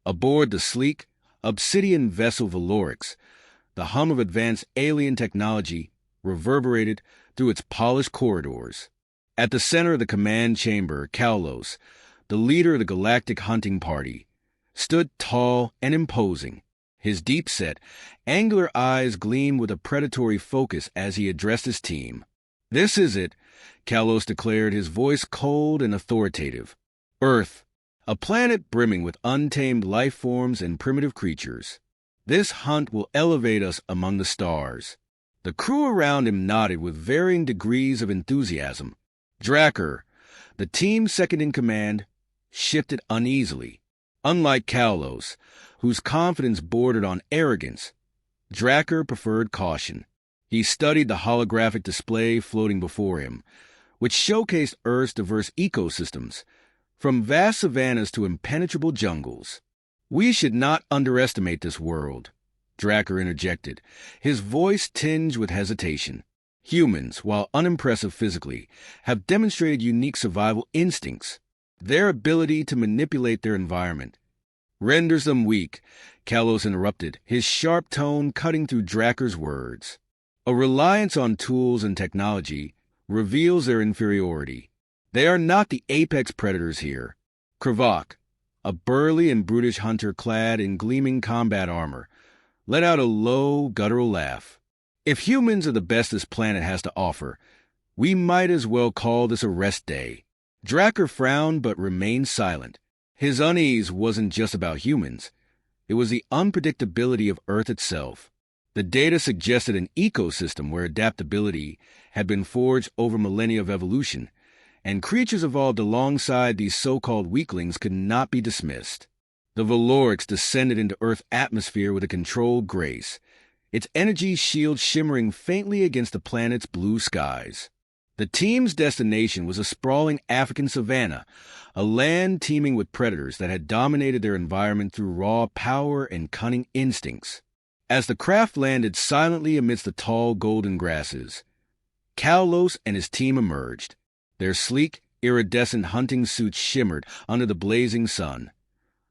Aboard the sleek, obsidian vessel Valorix, the hum of advanced alien technology reverberated through its polished corridors. At the center of the command chamber, Kaulos, the leader of the Galactic hunting party, stood tall and imposing. His deep-set, angular eyes gleamed with a predatory focus as he addressed his team. "This is it," Kaulos declared, his voice cold and authoritative. "Earth, a planet brimming with untamed life forms and primitive creatures. This hunt will elevate us among the stars." The crew around him nodded with varying degrees of enthusiasm. Drakkar, the team's second-in-command, shifted uneasily. Unlike Kaulos, whose confidence bordered on arrogance, Drakkar preferred caution. He studied the holographic display floating before him, which showcased Earth's diverse ecosystems, from vast savannas to impenetrable jungles. "We should not underestimate this world," Drakkar interjected, his voice tinged with hesitation. "Humans, while unimpressive physically, have demonstrated unique survival instincts. Their ability to manipulate their environment renders them weak," Kaulos interrupted, his sharp tone cutting through Drakkar's words. "A reliance on tools and technology reveals their inferiority. They are not the apex predators here." Krivak, a burly and brutish hunter clad in gleaming combat armor, let out a low, guttural laugh. "If humans are the best this planet has to offer, we might as well call this a rest day." Drakkar frowned but remained silent. His unease wasn't just about humans. It was the unpredictability of Earth itself. The data suggested an ecosystem where adaptability had been forged over millennia of evolution, and creatures evolved alongside these so-called weaklings could not be dismissed. The Valorix descended into Earth's atmosphere with a controlled grace, its energy shield shimmering faintly against the planet's blue skies. The team's destination was a sprawling African savanna, a land teeming with predators that had dominated their environment through raw power and cunning instincts. As the craft landed silently amidst the tall golden grasses, Kaulos and his team emerged. Their sleek, iridescent hunting suits shimmered under the blazing sun,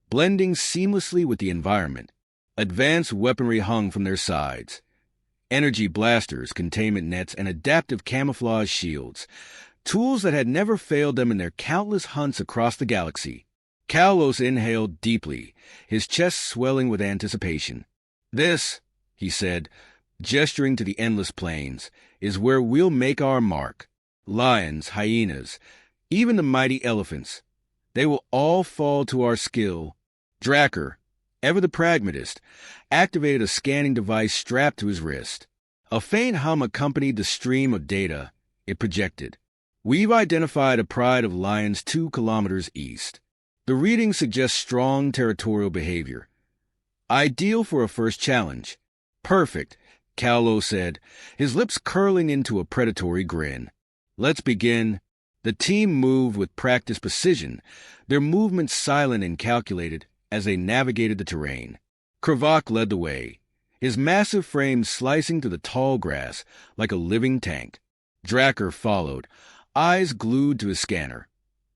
blending seamlessly with the environment. Advanced weaponry hung from their sides. Energy blasters, containment nets, and adaptive camouflage shields, tools that had never failed them in their countless hunts across the galaxy. Kaulos inhaled deeply, his chest swelling with anticipation. "This," he said, gesturing to the endless plains, "is where we'll make our mark. Lions, hyenas, even the mighty elephants. They will all fall to our skill." Drakkar, ever the pragmatist, activated a scanning device strapped to his wrist. A faint hum accompanied the stream of data it projected. "We've identified a pride of lions 2 kilometers east. The reading suggests strong territorial behavior. Ideal for a first challenge." "Perfect," Kaulos said, his lips curling into a predatory grin. "Let's begin." The team moved with practiced precision, their movements silent and calculated as they navigated the terrain. Krivak led the way, his massive frame slicing through the tall grass like a living tank. Drakkar followed, eyes glued to his scanner,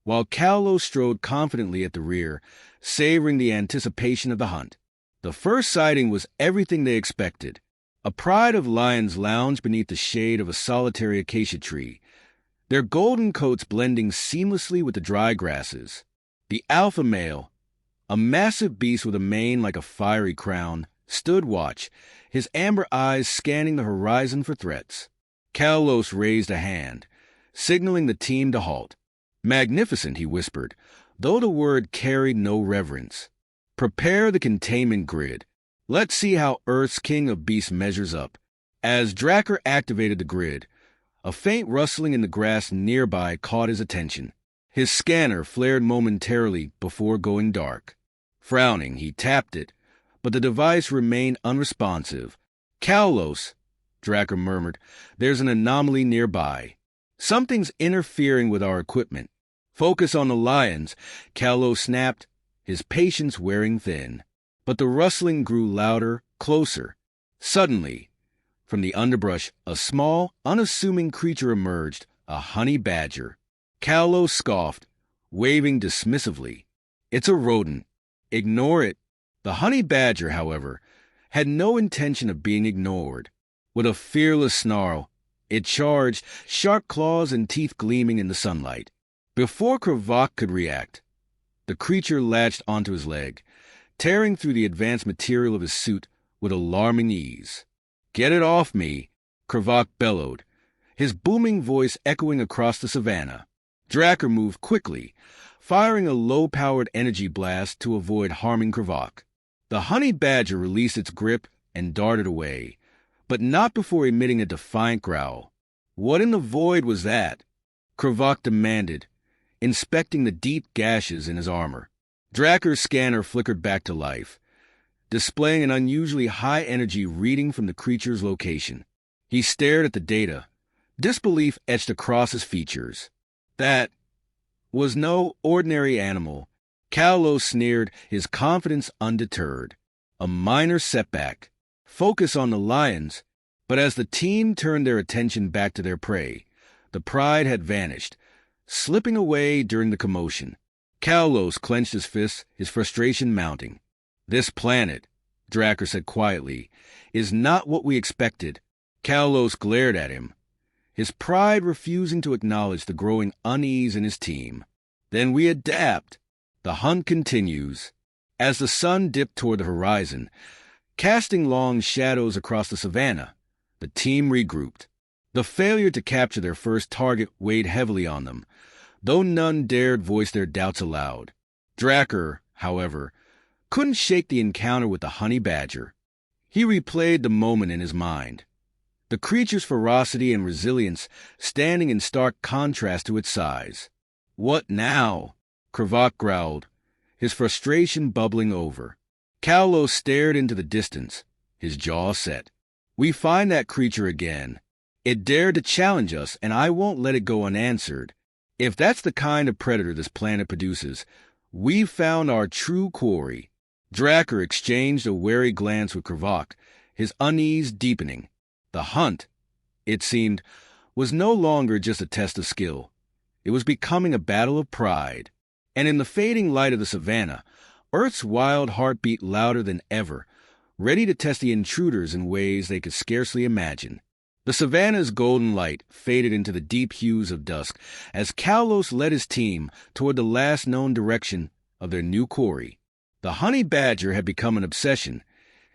while Kaulos strode confidently at the rear, savoring the anticipation of the hunt. The first sighting was everything they expected. A pride of lions lounged beneath the shade of a solitary acacia tree, their golden coats blending seamlessly with the dry grasses. The alpha male, a massive beast with a mane like a fiery crown, stood watch, his amber eyes scanning the horizon for threats. Kaulos raised a hand, signaling the team to halt. "Magnificent," he whispered, though the word carried no reverence. "Prepare the containment grid. Let's see how Earth's king of beasts measures up." As Drakkar activated the grid, a faint rustling in the grass nearby caught his attention. His scanner flared momentarily before going dark. Frowning, he tapped it, but the device remained unresponsive. "Kaulos," Drakkar murmured, "there's an anomaly nearby. Something's interfering with our equipment." "Focus on the lions," Kaulos snapped, his patience wearing thin. But the rustling grew louder, closer. Suddenly, from the underbrush, a small, unassuming creature emerged, a honey badger. Kaulos scoffed, waving dismissively. "It's a rodent. Ignore it." The honey badger, however, had no intention of being ignored. With a fearless snarl, it charged, sharp claws and teeth gleaming in the sunlight. Before Kravok could react, the creature latched onto his leg, tearing through the advanced material of his suit with alarming ease. "Get it off me!" Kravok bellowed, his booming voice echoing across the savannah. Dracker moved quickly, firing a low-powered energy blast to avoid harming Kravok. The honey badger released its grip and darted away, but not before emitting a defiant growl. "What in the void was that?" Kravok demanded, inspecting the deep gashes in his armor. Dracker's scanner flickered back to life, displaying an unusually high-energy reading from the creature's location. He stared at the data, disbelief etched across his features. That was no ordinary animal. Kalos sneered, his confidence undeterred. A minor setback. Focus on the lions. But as the team turned their attention back to their prey, the pride had vanished, slipping away during the commotion. Kalos clenched his fists, his frustration mounting. "This planet," Dracker said quietly, "is not what we expected." Kalos glared at him, his pride refusing to acknowledge the growing unease in his team. "Then we adapt." The hunt continues. As the sun dipped toward the horizon, casting long shadows across the savannah, the team regrouped. The failure to capture their first target weighed heavily on them, though none dared voice their doubts aloud. Dracker, however, couldn't shake the encounter with the honey badger. He replayed the moment in his mind, the creature's ferocity and resilience standing in stark contrast to its size. "What now?" Kravok growled, his frustration bubbling over. Kalos stared into the distance, his jaw set. "We find that creature again. It dared to challenge us, and I won't let it go unanswered. If that's the kind of predator this planet produces, we've found our true quarry." Dracker exchanged a wary glance with Kravok, his unease deepening. The hunt, it seemed, was no longer just a test of skill. It was becoming a battle of pride. And in the fading light of the savannah, Earth's wild heart beat louder than ever, ready to test the intruders in ways they could scarcely imagine. The savannah's golden light faded into the deep hues of dusk as Kalos led his team toward the last known direction of their new quarry. The honey badger had become an obsession.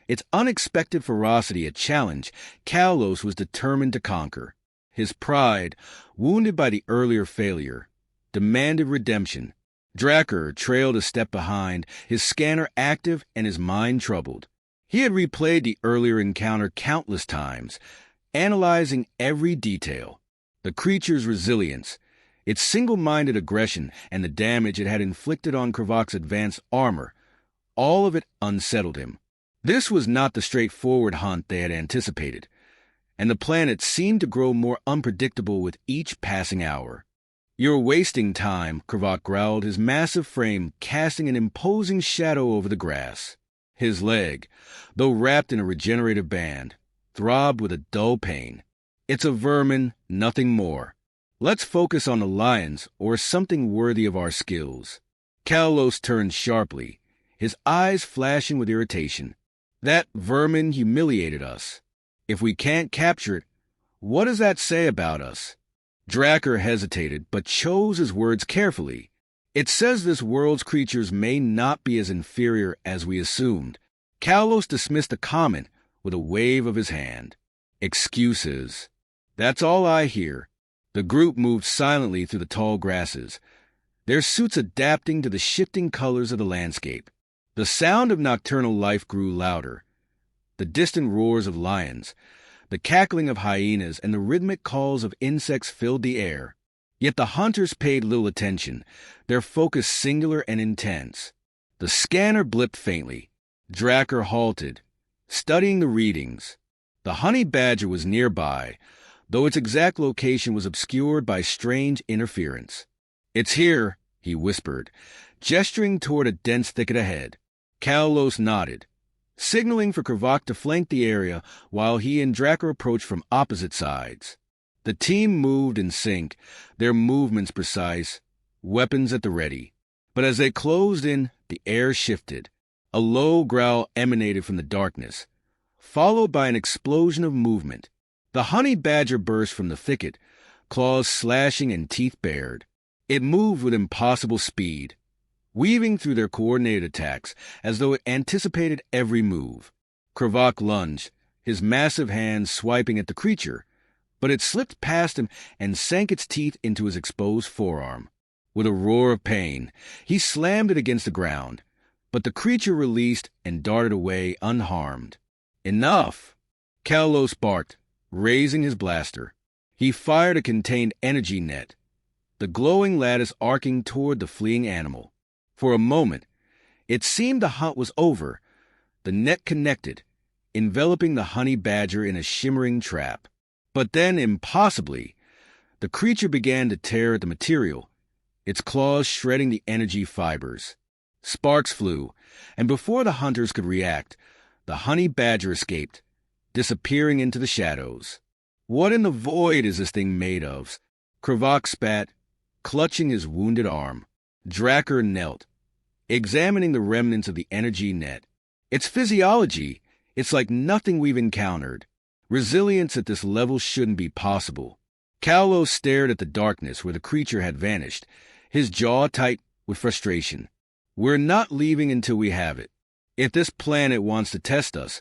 Its unexpected ferocity a challenge Kalos was determined to conquer. His pride, wounded by the earlier failure, demanded redemption. Dracker trailed a step behind, his scanner active and his mind troubled. He had replayed the earlier encounter countless times, analyzing every detail. The creature's resilience, its single-minded aggression, and the damage it had inflicted on Kravok's advanced armor, all of it unsettled him. This was not the straightforward hunt they had anticipated, and the planet seemed to grow more unpredictable with each passing hour. "You're wasting time," Kravok growled, his massive frame casting an imposing shadow over the grass. His leg, though wrapped in a regenerative band, throbbed with a dull pain. "It's a vermin, nothing more. Let's focus on the lions or something worthy of our skills." Kalos turned sharply, his eyes flashing with irritation. "That vermin humiliated us. If we can't capture it, what does that say about us?" Dracker hesitated, but chose his words carefully. "It says this world's creatures may not be as inferior as we assumed." Kalos dismissed the comment with a wave of his hand. "Excuses. That's all I hear." The group moved silently through the tall grasses, their suits adapting to the shifting colors of the landscape. The sound of nocturnal life grew louder. The distant roars of lions, the cackling of hyenas, and the rhythmic calls of insects filled the air. Yet the hunters paid little attention, their focus singular and intense. The scanner blipped faintly. Dracker halted, studying the readings. The honey badger was nearby, though its exact location was obscured by strange interference. "It's here," he whispered, gesturing toward a dense thicket ahead. Kalos nodded, signaling for Kravok to flank the area while he and Dracker approached from opposite sides. The team moved in sync, their movements precise, weapons at the ready. But as they closed in, the air shifted. A low growl emanated from the darkness, followed by an explosion of movement. The honey badger burst from the thicket, claws slashing and teeth bared. It moved with impossible speed, weaving through their coordinated attacks as though it anticipated every move. Kravak lunged, his massive hands swiping at the creature, but it slipped past him and sank its teeth into his exposed forearm. With a roar of pain, he slammed it against the ground, but the creature released and darted away unharmed. "Enough!" Kalos barked, raising his blaster. He fired a contained energy net, the glowing lattice arcing toward the fleeing animal. For a moment, it seemed the hunt was over. The net connected, enveloping the honey badger in a shimmering trap. But then, impossibly, the creature began to tear at the material, its claws shredding the energy fibers. Sparks flew, and before the hunters could react, the honey badger escaped, disappearing into the shadows. "What in the void is this thing made of?" Kravak spat, clutching his wounded arm. Drakkar knelt, examining the remnants of the energy net. "Its physiology, it's like nothing we've encountered. Resilience at this level shouldn't be possible." Kalos stared at the darkness where the creature had vanished, his jaw tight with frustration. "We're not leaving until we have it. If this planet wants to test us,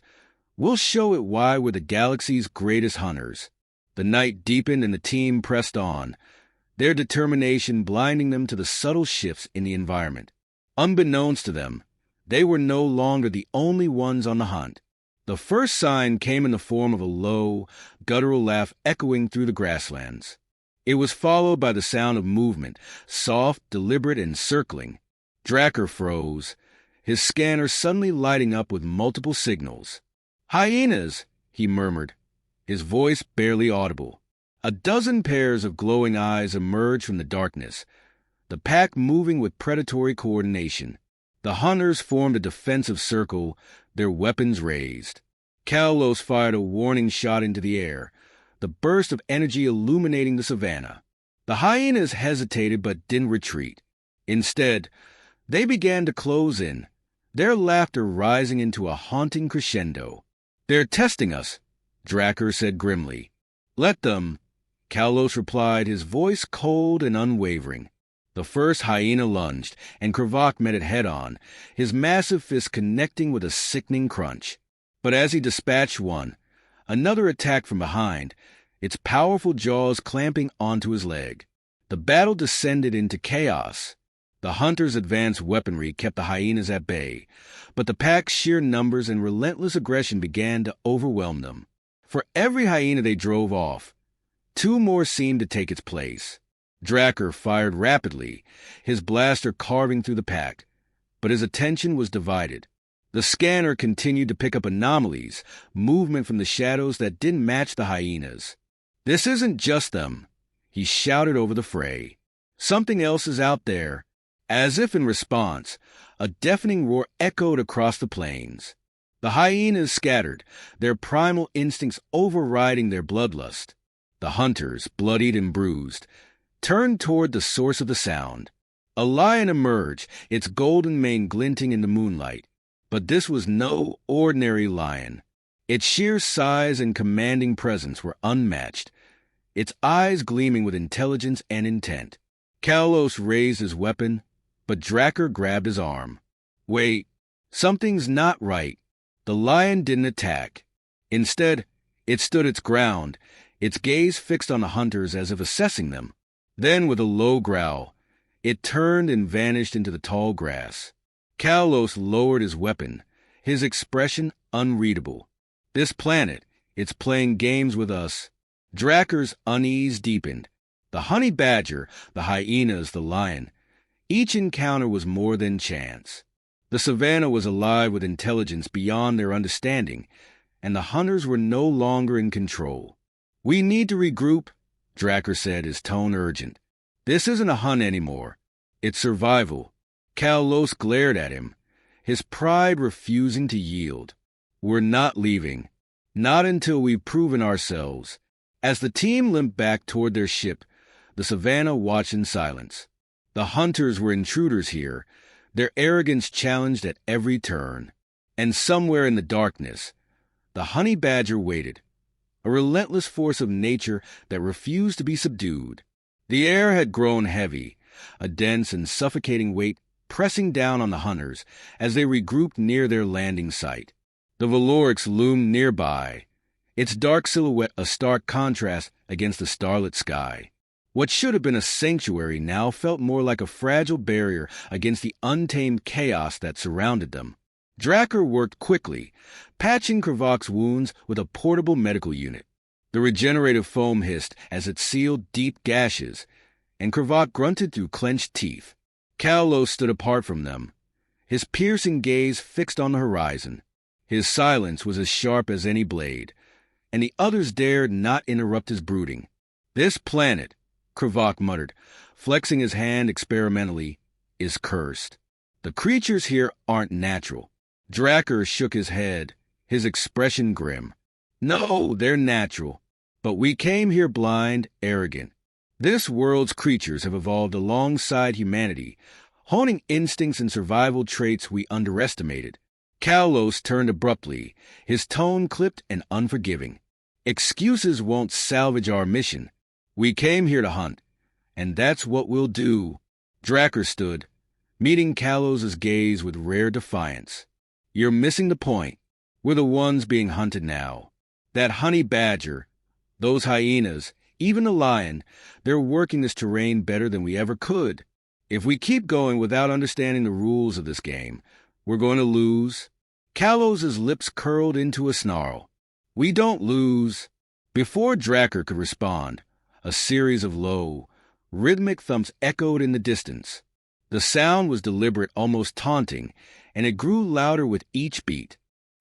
we'll show it why we're the galaxy's greatest hunters." The night deepened and the team pressed on, their determination blinding them to the subtle shifts in the environment. Unbeknownst to them, they were no longer the only ones on the hunt. The first sign came in the form of a low, guttural laugh echoing through the grasslands. It was followed by the sound of movement, soft, deliberate, and circling. Drakkar froze, his scanner suddenly lighting up with multiple signals. "Hyenas!" he murmured, his voice barely audible. A dozen pairs of glowing eyes emerged from the darkness, the pack moving with predatory coordination. The hunters formed a defensive circle, their weapons raised. Kalos fired a warning shot into the air, the burst of energy illuminating the savannah. The hyenas hesitated but didn't retreat. Instead, they began to close in, their laughter rising into a haunting crescendo. "They're testing us," Drakkar said grimly. "Let them," Kalos replied, his voice cold and unwavering. The first hyena lunged, and Kravak met it head-on, his massive fist connecting with a sickening crunch. But as he dispatched one, another attacked from behind, its powerful jaws clamping onto his leg. The battle descended into chaos. The hunters' advanced weaponry kept the hyenas at bay, but the pack's sheer numbers and relentless aggression began to overwhelm them. For every hyena they drove off, two more seemed to take its place. Drakkar fired rapidly, his blaster carving through the pack, but his attention was divided. The scanner continued to pick up anomalies, movement from the shadows that didn't match the hyenas. "This isn't just them," he shouted over the fray. "Something else is out there." As if in response, a deafening roar echoed across the plains. The hyenas scattered, their primal instincts overriding their bloodlust. The hunters, bloodied and bruised, turned toward the source of the sound. A lion emerged, its golden mane glinting in the moonlight. But this was no ordinary lion. Its sheer size and commanding presence were unmatched, its eyes gleaming with intelligence and intent. Kalos raised his weapon, but Drakkar grabbed his arm. "Wait, something's not right." The lion didn't attack. Instead, it stood its ground, its gaze fixed on the hunters as if assessing them. Then, with a low growl, it turned and vanished into the tall grass. Kalos lowered his weapon, his expression unreadable. "This planet, it's playing games with us." Drakkar's unease deepened. The honey badger, the hyenas, the lion. Each encounter was more than chance. The savannah was alive with intelligence beyond their understanding, and the hunters were no longer in control. "We need to regroup," Drakkar said, his tone urgent. "This isn't a hunt anymore. It's survival." Kalos glared at him, his pride refusing to yield. "We're not leaving. Not until we've proven ourselves." As the team limped back toward their ship, the savannah watched in silence. The hunters were intruders here, their arrogance challenged at every turn. And somewhere in the darkness, the honey badger waited, a relentless force of nature that refused to be subdued. The air had grown heavy, a dense and suffocating weight pressing down on the hunters as they regrouped near their landing site. The Valorix loomed nearby, its dark silhouette a stark contrast against the starlit sky. What should have been a sanctuary now felt more like a fragile barrier against the untamed chaos that surrounded them. Drakkar worked quickly, patching Kravok's wounds with a portable medical unit. The regenerative foam hissed as it sealed deep gashes, and Kravok grunted through clenched teeth. Kalos stood apart from them, his piercing gaze fixed on the horizon. His silence was as sharp as any blade, and the others dared not interrupt his brooding. "This planet," Kravok muttered, flexing his hand experimentally, "is cursed. The creatures here aren't natural." Drakkar shook his head, his expression grim. "No, they're natural. But we came here blind, arrogant. This world's creatures have evolved alongside humanity, honing instincts and survival traits we underestimated." Kalos turned abruptly, his tone clipped and unforgiving. "Excuses won't salvage our mission. We came here to hunt, and that's what we'll do." Drakkar stood, meeting Kalos's gaze with rare defiance. "You're missing the point. We're the ones being hunted now. That honey badger, those hyenas, even the lion, they're working this terrain better than we ever could. If we keep going without understanding the rules of this game, we're going to lose." Kalos's lips curled into a snarl. "We don't lose." Before Drakkar could respond, a series of low, rhythmic thumps echoed in the distance. The sound was deliberate, almost taunting, and it grew louder with each beat.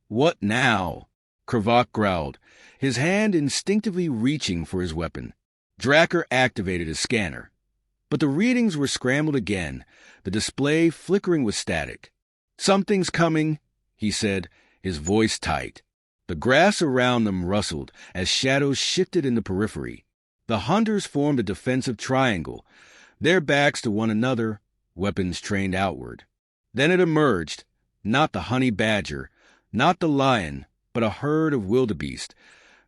"What now?" Kravok growled, his hand instinctively reaching for his weapon. Drakkar activated his scanner. But the readings were scrambled again, the display flickering with static. "Something's coming," he said, his voice tight. The grass around them rustled as shadows shifted in the periphery. The hunters formed a defensive triangle, their backs to one another, weapons trained outward. Then it emerged, not the honey badger, not the lion, but a herd of wildebeest,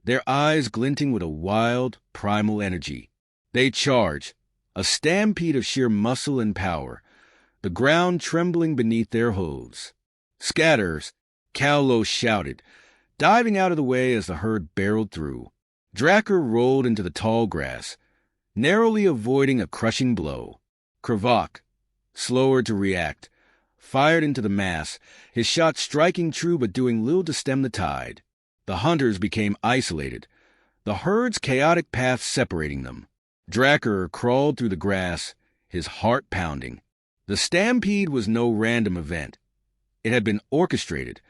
their eyes glinting with a wild, primal energy. They charged, a stampede of sheer muscle and power, the ground trembling beneath their hooves. "Scatters!" Kalos shouted, diving out of the way as the herd barreled through. Drakkar rolled into the tall grass, narrowly avoiding a crushing blow. Kravok, slower to react, fired into the mass, his shot striking true but doing little to stem the tide. The hunters became isolated, the herd's chaotic path separating them. Drakkar crawled through the grass, his heart pounding. The stampede was no random event. It had been orchestrated,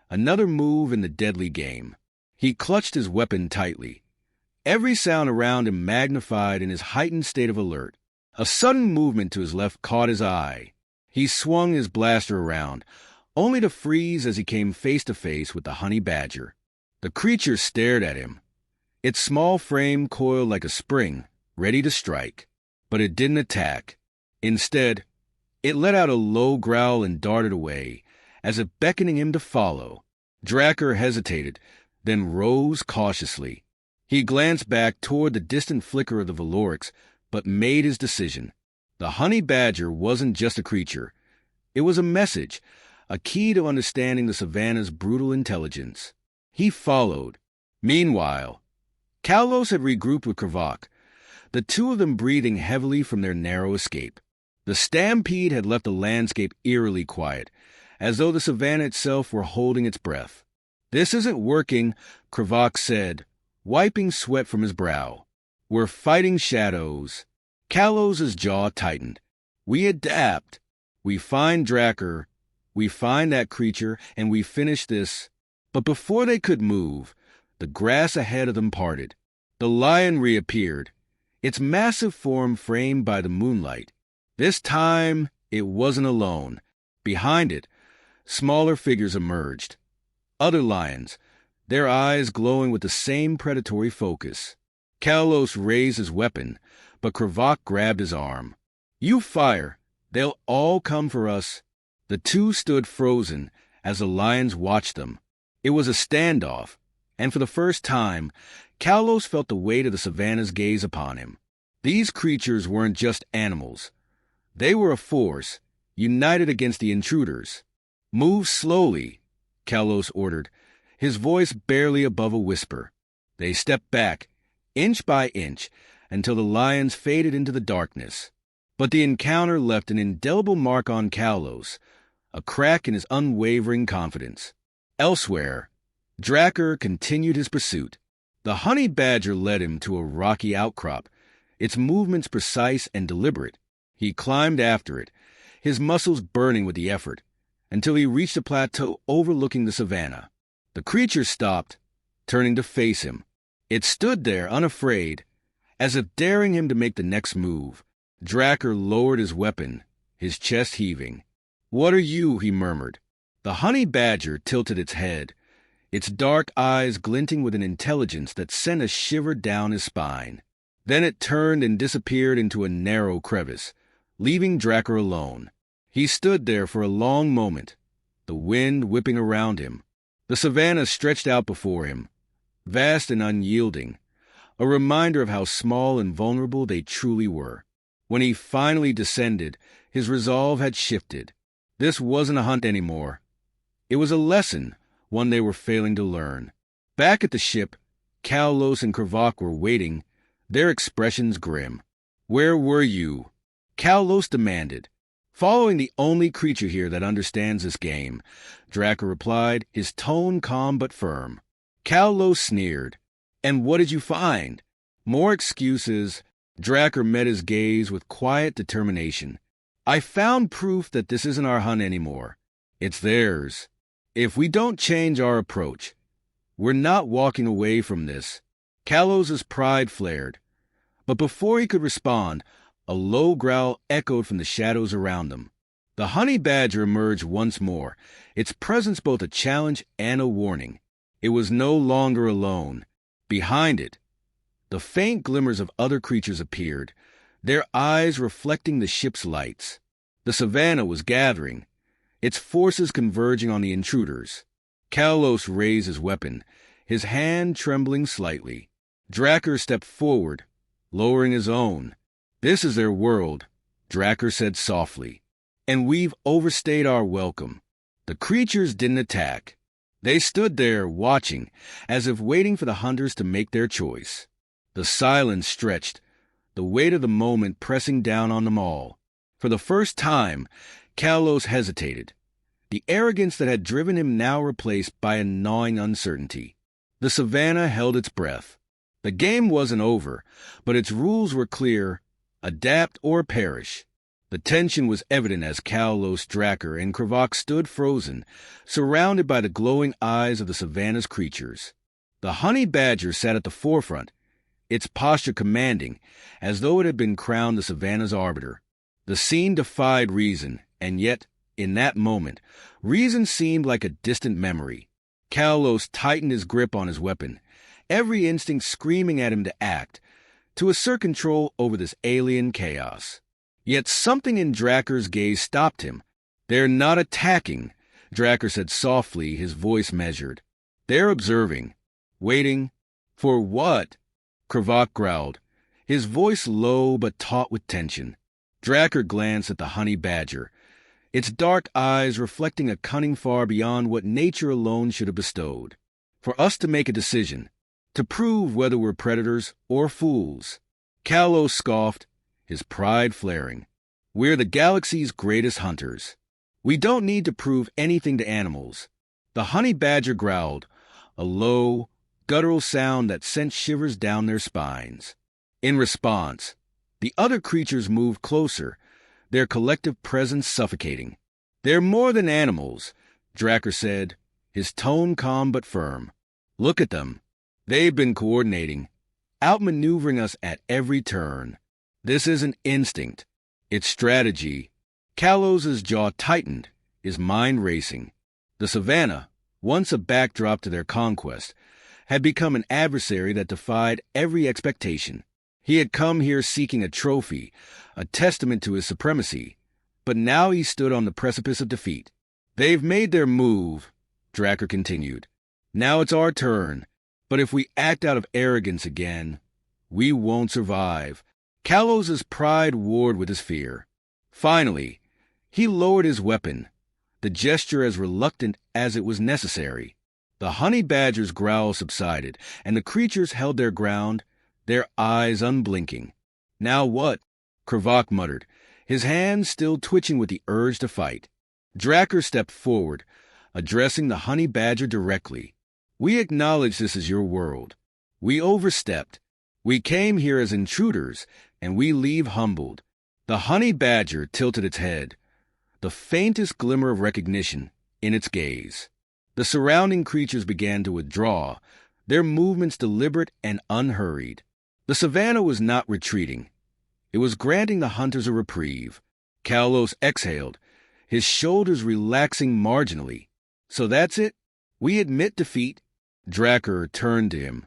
another move in the deadly game. He clutched his weapon tightly, every sound around him magnified in his heightened state of alert. A sudden movement to his left caught his eye. He swung his blaster around, only to freeze as he came face to face with the honey badger. The creature stared at him, its small frame coiled like a spring, ready to strike. But it didn't attack. Instead, it let out a low growl and darted away, as if beckoning him to follow. Drakkar hesitated, then rose cautiously. He glanced back toward the distant flicker of the Valorix, but made his decision. The honey badger wasn't just a creature. It was a message, a key to understanding the savannah's brutal intelligence. He followed. Meanwhile, Kalos had regrouped with Kravok, the two of them breathing heavily from their narrow escape. The stampede had left the landscape eerily quiet, as though the savannah itself were holding its breath. "This isn't working," Kravok said, wiping sweat from his brow. "We're fighting shadows." Kalos's jaw tightened. "We adapt. We find Drakkar. We find that creature, and we finish this." But before they could move, the grass ahead of them parted. The lion reappeared, its massive form framed by the moonlight. This time, it wasn't alone. Behind it, smaller figures emerged. Other lions, their eyes glowing with the same predatory focus. Kalos raised his weapon, but Kravok grabbed his arm. "You fire. They'll all come for us." The two stood frozen as the lions watched them. It was a standoff, and for the first time, Kalos felt the weight of the savannah's gaze upon him. These creatures weren't just animals. They were a force, united against the intruders. "Move slowly," Kalos ordered, his voice barely above a whisper. They stepped back, inch by inch, until the lions faded into the darkness. But the encounter left an indelible mark on Kalos, a crack in his unwavering confidence. Elsewhere, Drakkar continued his pursuit. The honey badger led him to a rocky outcrop, its movements precise and deliberate. He climbed after it, his muscles burning with the effort, until he reached a plateau overlooking the savannah. The creature stopped, turning to face him. It stood there unafraid, as if daring him to make the next move. Drakkar lowered his weapon, his chest heaving. "What are you?" he murmured. The honey badger tilted its head, its dark eyes glinting with an intelligence that sent a shiver down his spine. Then it turned and disappeared into a narrow crevice, leaving Drakkar alone. He stood there for a long moment, the wind whipping around him. The savannah stretched out before him, vast and unyielding, a reminder of how small and vulnerable they truly were. When he finally descended, his resolve had shifted. This wasn't a hunt anymore. It was a lesson, one they were failing to learn. Back at the ship, Kalos and Krvak were waiting, their expressions grim. "Where were you?" Kalos demanded. "Following the only creature here that understands this game," Drakkar replied, his tone calm but firm. Kalos sneered. "And what did you find?" More excuses. Drakkar met his gaze with quiet determination. "I found proof that this isn't our hunt anymore. It's theirs. If we don't change our approach, we're not walking away from this." Kalos's pride flared. But before he could respond, a low growl echoed from the shadows around them. The honey badger emerged once more, its presence both a challenge and a warning. It was no longer alone. Behind it, the faint glimmers of other creatures appeared, their eyes reflecting the ship's lights. The savannah was gathering, its forces converging on the intruders. Kalos raised his weapon, his hand trembling slightly. Drakkar stepped forward, lowering his own. "This is their world," Drakkar said softly, "and we've overstayed our welcome." The creatures didn't attack. They stood there, watching, as if waiting for the hunters to make their choice. The silence stretched, the weight of the moment pressing down on them all. For the first time, Kalos hesitated, the arrogance that had driven him now replaced by a gnawing uncertainty. The savannah held its breath. The game wasn't over, but its rules were clear: adapt or perish. The tension was evident as Kalos, Drakkar, and Krvak stood frozen, surrounded by the glowing eyes of the savannah's creatures. The honey badger sat at the forefront, its posture commanding, as though it had been crowned the savannah's arbiter. The scene defied reason, and yet, in that moment, reason seemed like a distant memory. Kalos tightened his grip on his weapon, every instinct screaming at him to act, to assert control over this alien chaos. Yet something in Drakkar's gaze stopped him. "They're not attacking," Drakkar said softly, his voice measured. "They're observing. Waiting. For what?" Krvak growled, his voice low but taut with tension. Drakkar glanced at the honey badger, its dark eyes reflecting a cunning far beyond what nature alone should have bestowed. "For us to make a decision, to prove whether we're predators or fools." Kalos scoffed, his pride flaring. "We're the galaxy's greatest hunters. We don't need to prove anything to animals." The honey badger growled, a low, guttural sound that sent shivers down their spines. In response, the other creatures moved closer, their collective presence suffocating. "They're more than animals," Drakkar said, his tone calm but firm. "Look at them. They've been coordinating, outmaneuvering us at every turn. This isn't instinct. It's strategy." Kalos's jaw tightened, his mind racing. The savannah, once a backdrop to their conquest, had become an adversary that defied every expectation. He had come here seeking a trophy, a testament to his supremacy. but now he stood on the precipice of defeat. "They've made their move," Dracker continued. "Now it's our turn. But if we act out of arrogance again, we won't survive." Kalos's pride warred with his fear. Finally, he lowered his weapon, the gesture as reluctant as it was necessary. The honey badger's growl subsided, and the creatures held their ground, their eyes unblinking. "Now what?" Kravak muttered, his hands still twitching with the urge to fight. Dracker stepped forward, addressing the honey badger directly. "We acknowledge this is your world. We overstepped. We came here as intruders, and we leave humbled." The honey badger tilted its head, the faintest glimmer of recognition in its gaze. The surrounding creatures began to withdraw, their movements deliberate and unhurried. The savannah was not retreating. It was granting the hunters a reprieve. Kalos exhaled, his shoulders relaxing marginally. "So that's it? We admit defeat?" Dracker turned to him,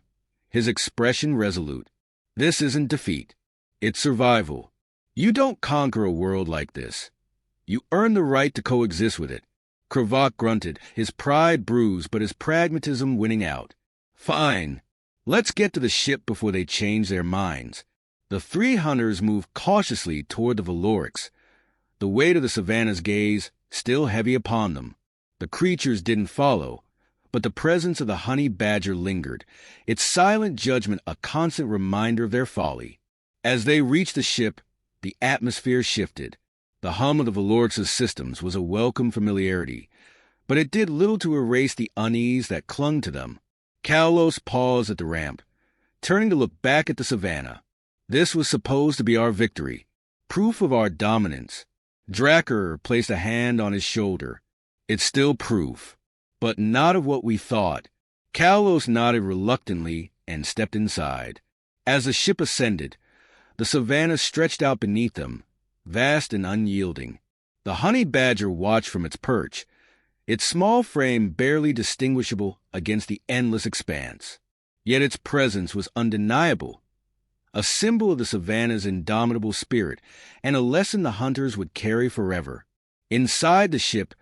his expression resolute. "This isn't defeat. It's survival. You don't conquer a world like this. You earn the right to coexist with it." Kravak grunted, his pride bruised but his pragmatism winning out. "Fine. Let's get to the ship before they change their minds." The three hunters moved cautiously toward the Valorics, the weight of the savannah's gaze still heavy upon them. The creatures didn't follow, but the presence of the honey badger lingered, its silent judgment a constant reminder of their folly. As they reached the ship, the atmosphere shifted. The hum of the Valorix's systems was a welcome familiarity, but it did little to erase the unease that clung to them. Kalos paused at the ramp, turning to look back at the savannah. This was supposed to be our victory, proof of our dominance. Dracker placed a hand on his shoulder. "It's still proof, but not of what we thought." Kalos nodded reluctantly and stepped inside. As the ship ascended, the savannah stretched out beneath them, vast and unyielding. The honey badger watched from its perch, its small frame barely distinguishable against the endless expanse. Yet its presence was undeniable, a symbol of the savannah's indomitable spirit, and a lesson the hunters would carry forever. Inside the ship,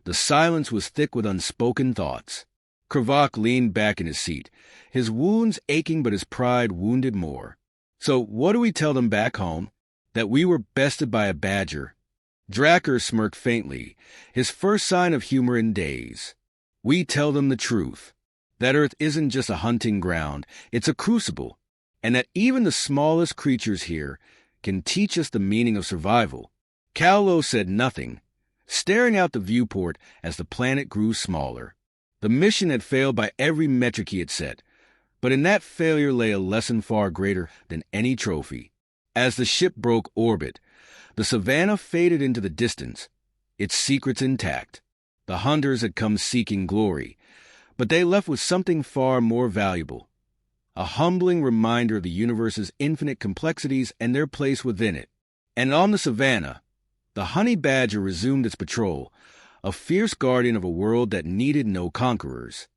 the silence was thick with unspoken thoughts. Kravak leaned back in his seat, his wounds aching but his pride wounded more. "So what do we tell them back home? That we were bested by a badger?" Dracker smirked faintly, his first sign of humor in days. "We tell them the truth, that Earth isn't just a hunting ground, it's a crucible, and that even the smallest creatures here can teach us the meaning of survival." Kalos said nothing, staring out the viewport as the planet grew smaller. The mission had failed by every metric he had set, but in that failure lay a lesson far greater than any trophy. As the ship broke orbit, the savannah faded into the distance, its secrets intact. The hunters had come seeking glory, but they left with something far more valuable, a humbling reminder of the universe's infinite complexities and their place within it. And on the savannah, the honey badger resumed its patrol, a fierce guardian of a world that needed no conquerors.